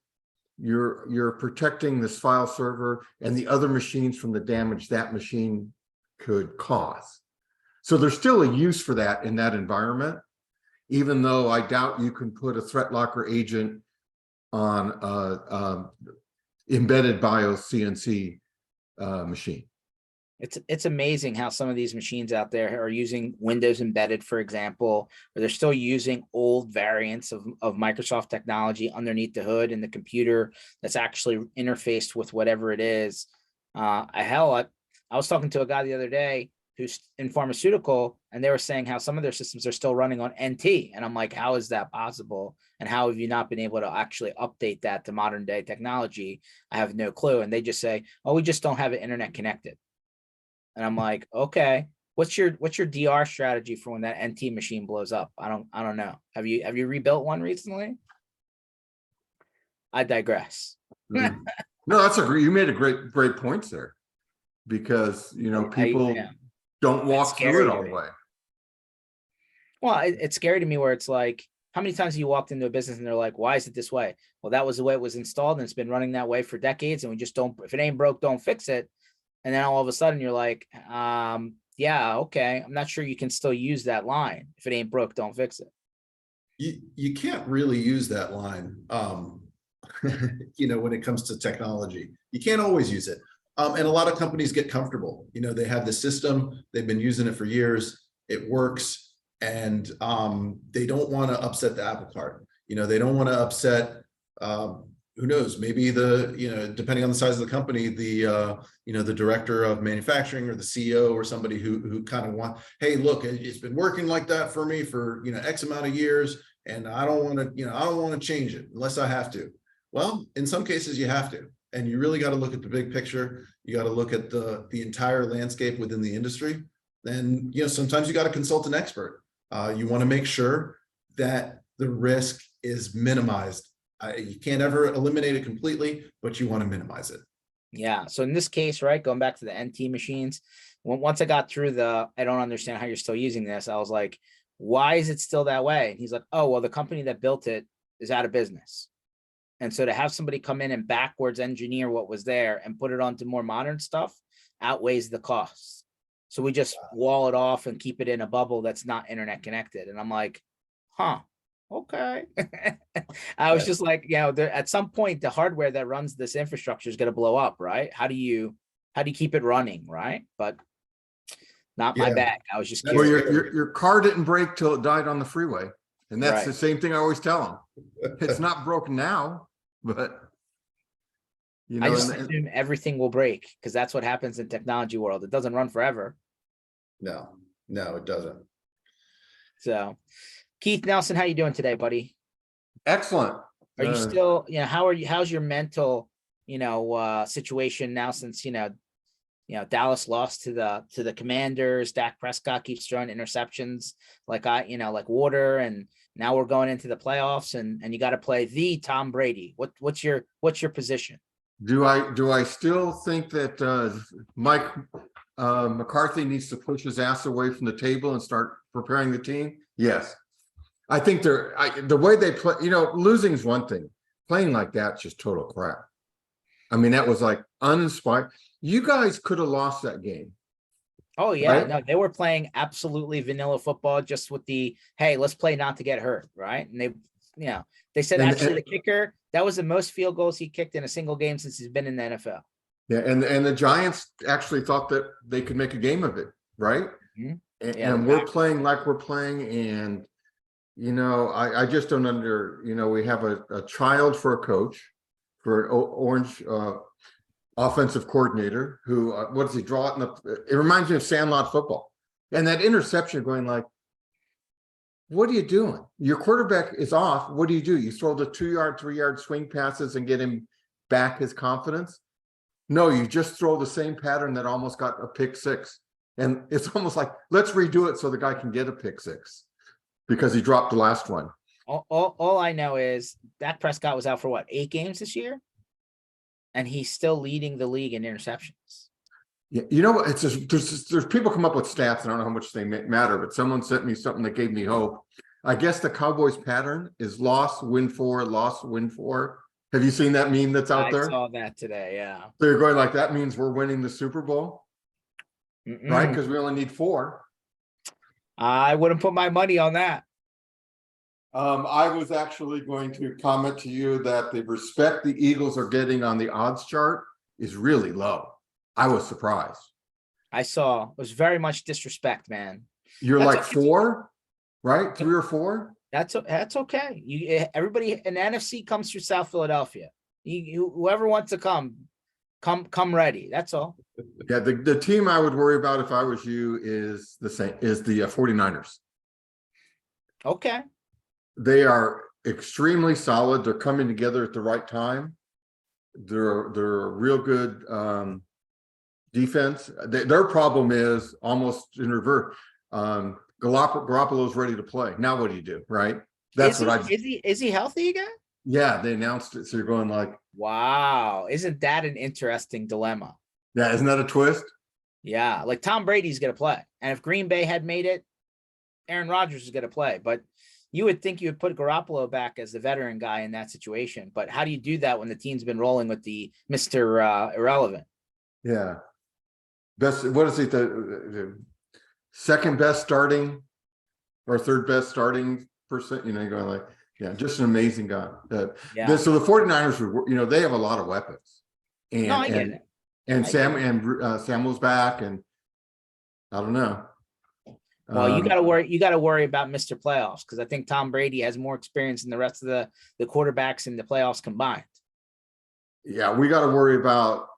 this file server and the other machines from the damage that machine could cause. So there's still a use for that in that environment, even though I doubt you can put a Threatlocker agent on embedded BIOS CNC machine. It's amazing how some of these machines out there are using Windows embedded, for example, or they're still using old variants of Microsoft technology underneath the hood in the computer that's actually interfaced with whatever it is. I was talking to a guy the other day who's in pharmaceutical, and they were saying how some of their systems are still running on NT. And I'm like, how is that possible? And how have you not been able to actually update that to modern day technology? I have no clue. And they just say, oh, we just don't have it internet connected. And I'm like, okay, what's your DR strategy for when that NT machine blows up? I don't know. Have you rebuilt one recently? I digress. No, that's you made a great points there, because you know people don't walk through it all the way. Well, it's scary to me where it's like, how many times have you walked into a business and they're like, why is it this way? Well, that was the way it was installed and it's been running that way for decades, and we just don't, if it ain't broke, don't fix it. And then all of a sudden you're like, yeah, okay, I'm not sure you can still use that line. If it ain't broke, don't fix it. You can't really use that line, you know, when it comes to technology. You can't always use it. And a lot of companies get comfortable. You know, they have the system, they've been using it for years, it works, and they don't want to upset the apple cart. You know, they don't want to upset, who knows, maybe you know, depending on the size of the company, you know, the director of manufacturing or the CEO or somebody who kind of hey, look, it's been working like that for me for, you know, X amount of years, and I don't want to, you know, I don't want to change it unless I have to. Well, in some cases you have to, and you really got to look at the big picture. You got to look at the entire landscape within the industry. Then, you know, sometimes you got to consult an expert. You want to make sure that the risk is minimized. You can't ever eliminate it completely, but you want to minimize it. Yeah. So in this case, right, going back to the NT machines, once I got through I don't understand how you're still using this, I was like, why is it still that way? And he's like, oh, well, the company that built it is out of business. And so to have somebody come in and backwards engineer what was there and put it onto more modern stuff outweighs the costs. So we just wall it off and keep it in a bubble that's not internet connected. And I'm like, huh, okay. I was just like, you know, at some point, the hardware that runs this infrastructure is going to blow up, right? How do you keep it running, right? But not my bag. I was just curious. Well, your car didn't break till it died on the freeway. And that's the same thing I always tell them. It's not broken now, but you know, I just assume everything will break because that's what happens in technology world. It doesn't run forever. No, it doesn't. So Keith Nelson, how you doing today, buddy? Excellent. Are you still, you know, how's your mental, you know, situation now since, you know, Dallas lost to the Commanders, Dak Prescott keeps throwing interceptions like water, and now we're going into the playoffs and you got to play the Tom Brady. What's your position? Do I still think that Mike McCarthy needs to push his ass away from the table and start preparing the team? Yes. I think the way they play, losing is one thing. Playing like that's just total crap. I mean, that was like uninspired. You guys could have lost that game. Oh yeah, Right? no, they were playing absolutely vanilla football, just with the, hey, let's play not to get hurt, right? And they said And- actually the kicker, that was the most field goals he kicked in a single game since he's been in the NFL. Yeah, and the Giants actually thought that they could make a game of it, right? Mhm. And, Yeah, and they're we're back. playing like we're playing, and I just don't we have a child for a coach, for an orange offensive coordinator who what does he draw it it reminds me of Sandlot football, and that interception going like, what are you doing? Your quarterback is off. What do? You throw the 2-yard, 3-yard swing passes and get him back his confidence? No, you just throw the same pattern that almost got a pick six. And it's almost like, let's redo it so the guy can get a pick six because he dropped the last one. All I know is Dak Prescott was out for what, 8 games this year? And he's still leading the league in interceptions. Yeah, you know what? It's just there's people come up with stats. I don't know how much they matter, but someone sent me something that gave me hope. I guess the Cowboys pattern is loss, win 4, loss, win 4. Have you seen that meme that's out there? I saw that today, yeah. So you're going like, that means we're winning the Super Bowl, right? Mm-mm. Because we only need 4. I wouldn't put my money on that. I was actually going to comment to you that the respect the Eagles are getting on the odds chart is really low. I was surprised. I saw it was very much disrespect, man. You're That's like 4, right? 3 or 4. That's okay. Everybody in the NFC comes through South Philadelphia. Whoever wants to come ready. That's all. Yeah, the team I would worry about if I was you is the 49ers. Okay. They are extremely solid. They're coming together at the right time. They're a real good defense. Their problem is almost in reverse. Garoppolo's ready to play. Now what do you do, right? That's is he healthy again? Yeah, they announced it. So you're going like, wow, isn't that an interesting dilemma? yeah, isn't that a twist? Yeah, like Tom Brady's gonna play. And if Green Bay had made it, Aaron Rodgers is gonna play. But you would think you would put Garoppolo back as the veteran guy in that situation. But how do you do that when the team's been rolling with the Mr. Irrelevant? Yeah. What is it? The second best starting or third best starting person, you're going like, yeah, just an amazing guy. Yeah. So the 49ers, they have a lot of weapons. And, No, I get it. And Samuel's back, and I don't know. Well, you got to worry about Mr. Playoffs, because I think Tom Brady has more experience than the rest of the quarterbacks in the playoffs combined. Yeah, we got to worry about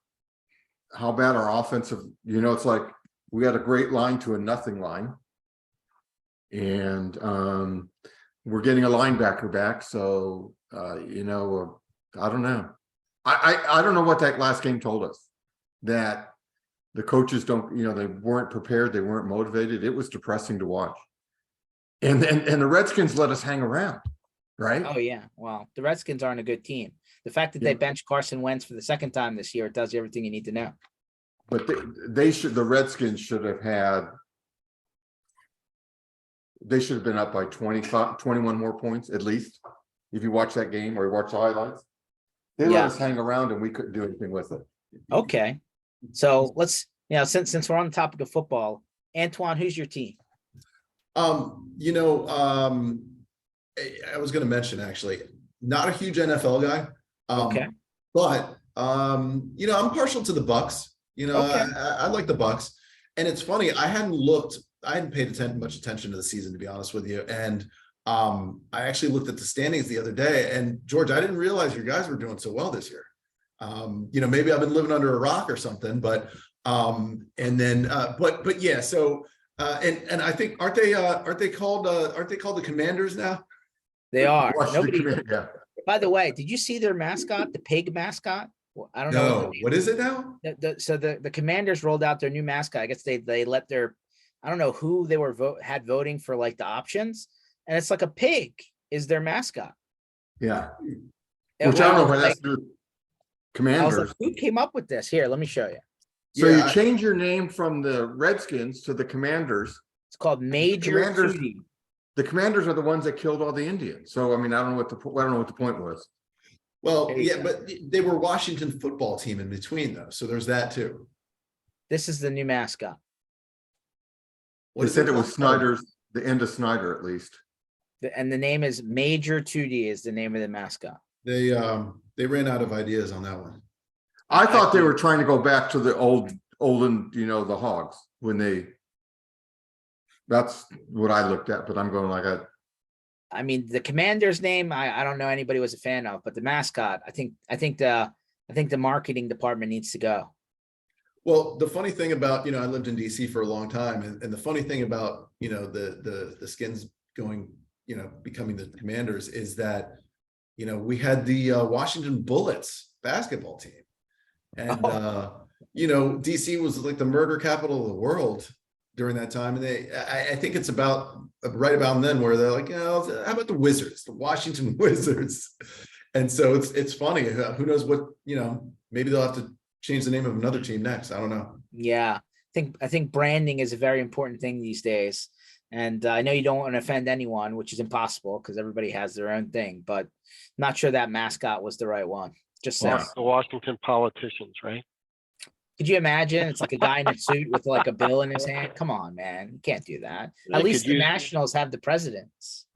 how bad our offensive, it's like we got a great line to a nothing line. And we're getting a linebacker back. So, I don't know. I don't know what that last game told us, that the coaches they weren't prepared. They weren't motivated. It was depressing to watch. And the Redskins let us hang around, right? Oh yeah. Well, the Redskins aren't a good team. The fact that they benched Carson Wentz for the second time this year, it tells you everything you need to know. But the Redskins should have been up by 21 more points at least. If you watch that game or you watch the highlights, they let us hang around and we couldn't do anything with it. Okay. So let's, since we're on the topic of football, Antoine, who's your team? I was going to mention, actually, not a huge NFL guy. Okay. But I'm partial to the Bucks. Okay. I like the Bucks. And it's funny, I hadn't paid much attention to the season, to be honest with you. And I actually looked at the standings the other day, and George, I didn't realize your guys were doing so well this year. Maybe I've been living under a rock or something, but yeah. So and I think aren't they called the Commanders now? They are. Yeah. By the way, did you see their mascot, the pig mascot? Well, I don't know. No, what is it now? So the Commanders rolled out their new mascot. I guess they let their, I don't know who they had voting for like the options, and it's like a pig is their mascot. Yeah. Which I don't know what that's to do with Commanders. I was like, who came up with this? Here, let me show you. So Yeah, you change your name from the Redskins to the Commanders. It's called Major Commanders- Tootie. The Commanders are the ones that killed all the Indians. So I mean, I don't know what the point was. well, There you yeah, go. but they were Washington football team in between though, so there's that too. This is the new mascot. What They is said it was called? Snyder's, the end of Snyder at least. And the name is Major Tootie is the name of the mascot. They ran out of ideas on that one. I thought they Actually- were trying to go back to the olden, the Hogs when they. That's what I looked at, but I'm going like I mean, the commander's name, I don't know anybody was a fan of, but the mascot, I think the marketing department needs to go. Well, the funny thing about, I lived in DC for a long time, and the funny thing about, the Skins going, becoming the Commanders is that, we had the Washington Bullets basketball team. And, DC was like the murder capital of the world during that time. And I think it's about right about then where they're like, how about the Wizards, the Washington Wizards? And so it's funny. Who knows what, maybe they'll have to change the name of another team next. I don't know. Yeah, I think branding is a very important thing these days. And I know you don't want to offend anyone, which is impossible because everybody has their own thing, but not sure that mascot was the right one. Just saying. The Washington politicians, right? Could you imagine? It's like a guy in a suit with like a bill in his hand. Come on, man. You can't do that. They At least could the use- Nationals have the presidents.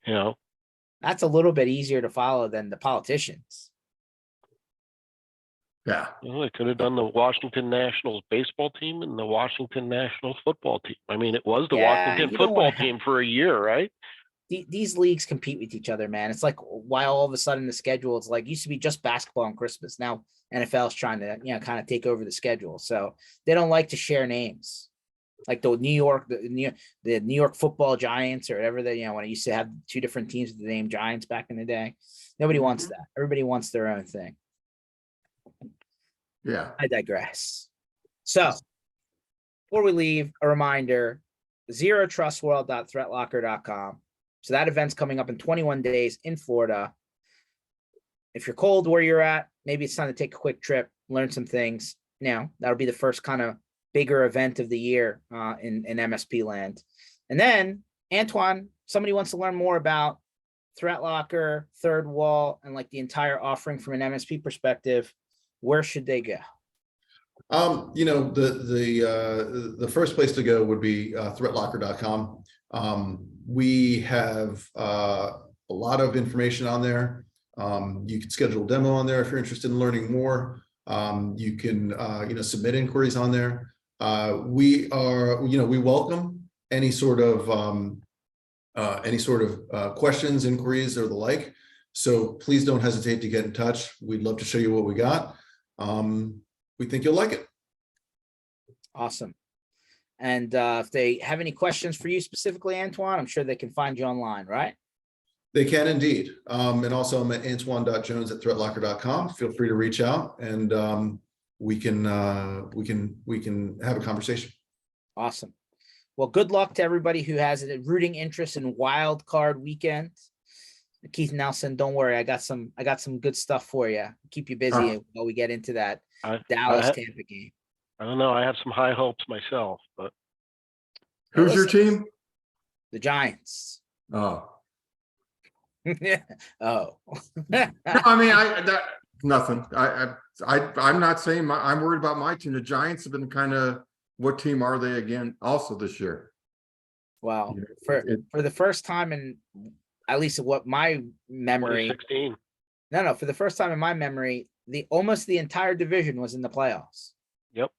That's a little bit easier to follow than the politicians. yeah. They could have done the Washington Nationals baseball team and the Washington Nationals football team. I mean, it was the Yeah, Washington you don't football wanna- team for a year, right? These leagues compete with each other, man. It's like why all of a sudden the schedule, it's like used to be just basketball on Christmas. Now NFL is trying to, kind of take over the schedule. So they don't like to share names. Like the New York football Giants or whatever they, when I used to have two different teams with the name Giants back in the day. Nobody wants that. Everybody wants their own thing. Yeah. I digress. So before we leave, a reminder, zerotrustworld.threatlocker.com. So that event's coming up in 21 days in Florida. If you're cold where you're at, maybe it's time to take a quick trip, learn some things. That'll be the first kind of bigger event of the year in MSP land. And then, Antoine, somebody wants to learn more about Threatlocker, Third Wall, and like the entire offering from an MSP perspective. Where should they go? The first place to go would be threatlocker.com. We have a lot of information on there. You can schedule a demo on there if you're interested in learning more. You can submit inquiries on there. We welcome any sort of questions, inquiries, or the like. So please don't hesitate to get in touch. We'd love to show you what we got. We think you'll like it. Awesome. And if they have any questions for you specifically, Antoine, I'm sure they can find you online, right? They can indeed. And also I'm at antoine.jones@threatlocker.com. Feel free to reach out and we can have a conversation. Awesome. Well, good luck to everybody who has a rooting interest in Wild Card Weekend. Keith Nelson, don't worry, I got some good stuff for you. Keep you busy while we get into that Dallas Tampa game. I don't know. I have some high hopes myself, but Who's your team? The Giants. Oh. Oh. No, I mean, nothing. I'm not saying I'm worried about my team. The Giants have been kind of, what team are they again? Also this year. Well, for the first time in at least what my memory. 2016. No, for the first time in my memory, almost the entire division was in the playoffs. Yep.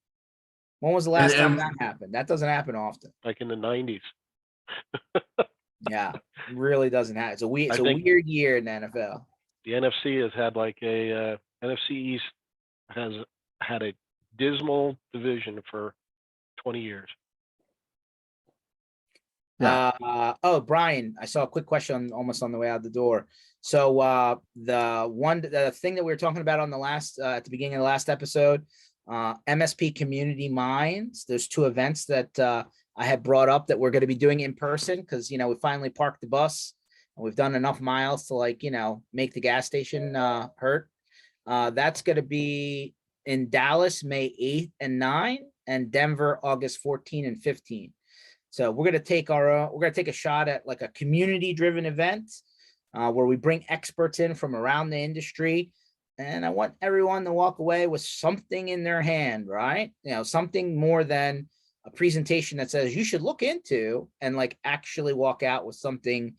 When was the last time that happened? That doesn't happen often. Like in the 90s. Yeah, it really doesn't happen. It's a weird year in the NFL. The NFC has had like a NFC East has had a dismal division for 20 years. Yeah. Brian, I saw a quick question almost on the way out the door. So the thing that we were talking about on the last at the beginning of the last episode, MSP Community Minds. There's two events that I had brought up that we're going to be doing in person because we finally parked the bus and we've done enough miles to make the gas station hurt. That's going to be in Dallas, May 8th and 9th, and Denver, August 14 and 15. So we're gonna take a shot at like a community-driven event where we bring experts in from around the industry. And I want everyone to walk away with something in their hand, right? Something more than a presentation that says you should look into, and like actually walk out with something.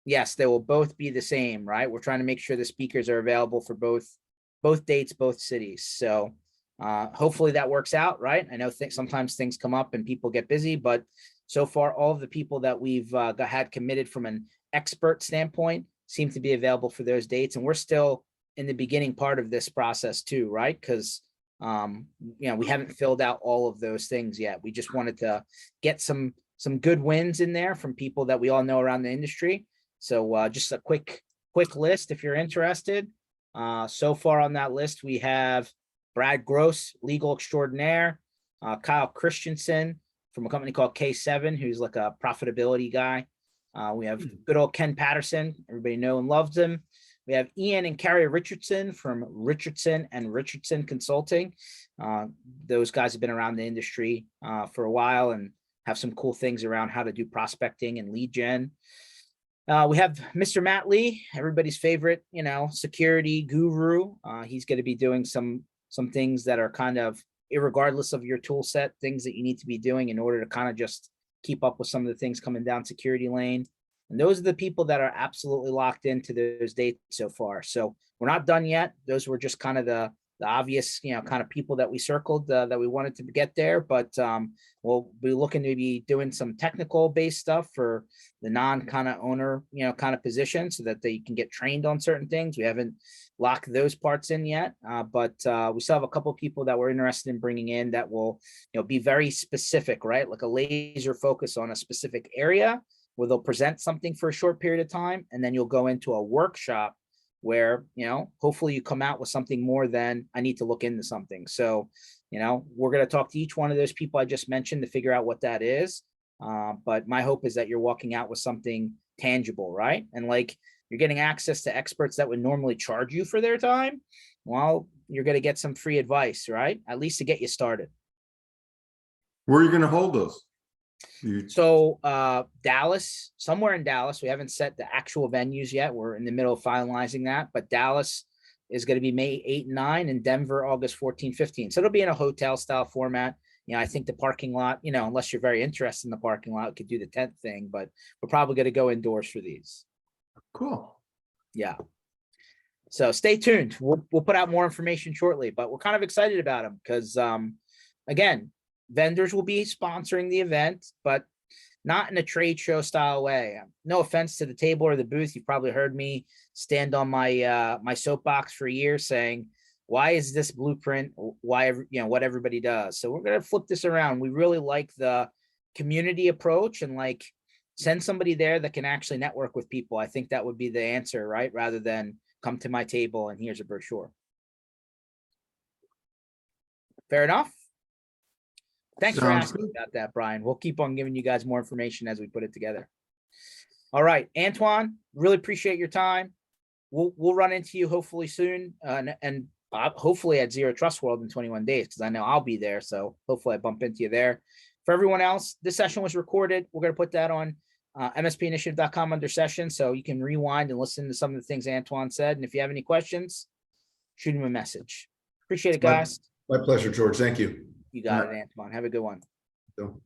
Yes, they will both be the same, right? We're trying to make sure the speakers are available for both dates, both cities. So hopefully that works out, right? I know sometimes things come up and people get busy, but so far all of the people that we've had committed from an expert standpoint seem to be available for those dates. And we're still in the beginning part of this process too, right? Because we haven't filled out all of those things yet. We just wanted to get some good wins in there from people that we all know around the industry. So just a quick list if you're interested. So far on that list, we have Brad Gross, legal extraordinaire, Kyle Christensen from a company called K7, who's like a profitability guy. We have good old Ken Patterson. Everybody knows and loves him. We have Ian and Carrie Richardson from Richardson and Richardson Consulting. Those guys have been around the industry for a while and have some cool things around how to do prospecting and lead gen. We have Mr. Matt Lee, everybody's favorite, security guru. He's going to be doing some things that are kind of irregardless of your tool set, things that you need to be doing in order to kind of just keep up with some of the things coming down security lane. And those are the people that are absolutely locked into those dates so far. So we're not done yet. Those were just kind of the obvious, kind of people that we circled that we wanted to get there. But we'll be looking to be doing some technical based stuff for the non kind of owner, kind of position so that they can get trained on certain things. We haven't locked those parts in yet, but we still have a couple of people that we're interested in bringing in that will, be very specific, right? Like a laser focus on a specific area where they'll present something for a short period of time. And then you'll go into a workshop where, hopefully you come out with something more than I need to look into something. So, we're going to talk to each one of those people I just mentioned to figure out what that is. But my hope is that you're walking out with something tangible, right? And like you're getting access to experts that would normally charge you for their time. Well, you're going to get some free advice, right? At least to get you started. Where are you going to hold those? So Dallas, somewhere in Dallas, we haven't set the actual venues yet. We're in the middle of finalizing that, but Dallas is going to be May 8 and 9 and Denver, August 14, 15. So it'll be in a hotel style format. I think the parking lot, unless you're very interested in the parking lot, could do the tent thing, but we're probably going to go indoors for these. Cool. Yeah. So stay tuned. We'll put out more information shortly, but we're kind of excited about them because, again, vendors will be sponsoring the event, but not in a trade show style way. No offense to the table or the booth. You've probably heard me stand on my my soapbox for years saying, why is this blueprint? Why, what everybody does. So we're going to flip this around. We really like the community approach and like send somebody there that can actually network with people. I think that would be the answer, right? Rather than come to my table and here's a brochure. Fair enough. Thanks for asking about that, Brian. We'll keep on giving you guys more information as we put it together. All right, Antoine, really appreciate your time. We'll run into you hopefully soon, and hopefully at Zero Trust World in 21 days, because I know I'll be there. So hopefully I bump into you there. For everyone else, this session was recorded. We're going to put that on mspinitiative.com under session, so you can rewind and listen to some of the things Antoine said. And if you have any questions, shoot him a message. Appreciate it, guys. My pleasure, George. Thank you. You got it, Antoine. Have a good one. So.